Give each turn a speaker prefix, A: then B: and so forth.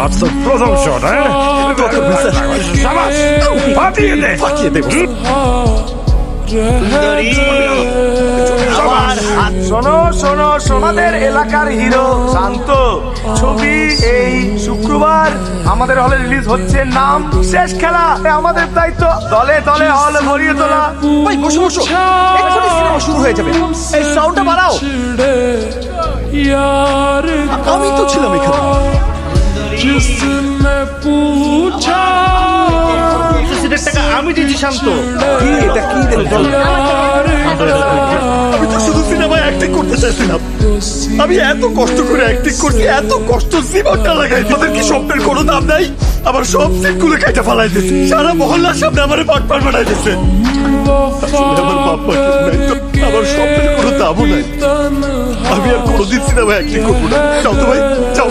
A: আচ্ছা প্রথম শট হ্যাঁ শাবাশ ফাটিয়ে দে
B: ফাটিয়ে দেব
C: শোনো শোনো আমাদের এলাকার হিরো শান্ত ছবি এই শুক্রবার আমাদের হলে রিলিজ হচ্ছে। নাম শেষ খেলা। আমাদের দায়িত্ব দলে দলে হল ভরিয়ে তোলা।
B: ভাই বসো বসো, এক্ষুনি সিনেমা শুরু হয়ে যাবে। এই সাউন্ডটা বাড়াও। আমি তো ছিলাম এখানে।
C: টাকা আমি দিচ্ছি শান্ত।
B: এটা কি আমি তো শুধু সিনেমায় অ্যাক্টিং করতে চাইছিলাম। আমি এত কষ্ট করে অ্যাক্টিং করছি, এত কষ্ট জীবনটা লাগাই। তাদের কি স্বপ্নের কোনো দাম নাই? আবার সব সিটগুলো কেটে ফেলাই দিচ্ছে। সারা মহল্লার সামনে আমার বাটপার বানাই দিচ্ছে। আমার বাপ্পা নাই তো, আমার স্বপ্নের কোনো দামও নাই। আমি আর কোনোদিন সিনেমায় অ্যাক্টিং করবো না। যাও তো ভাই, যাও।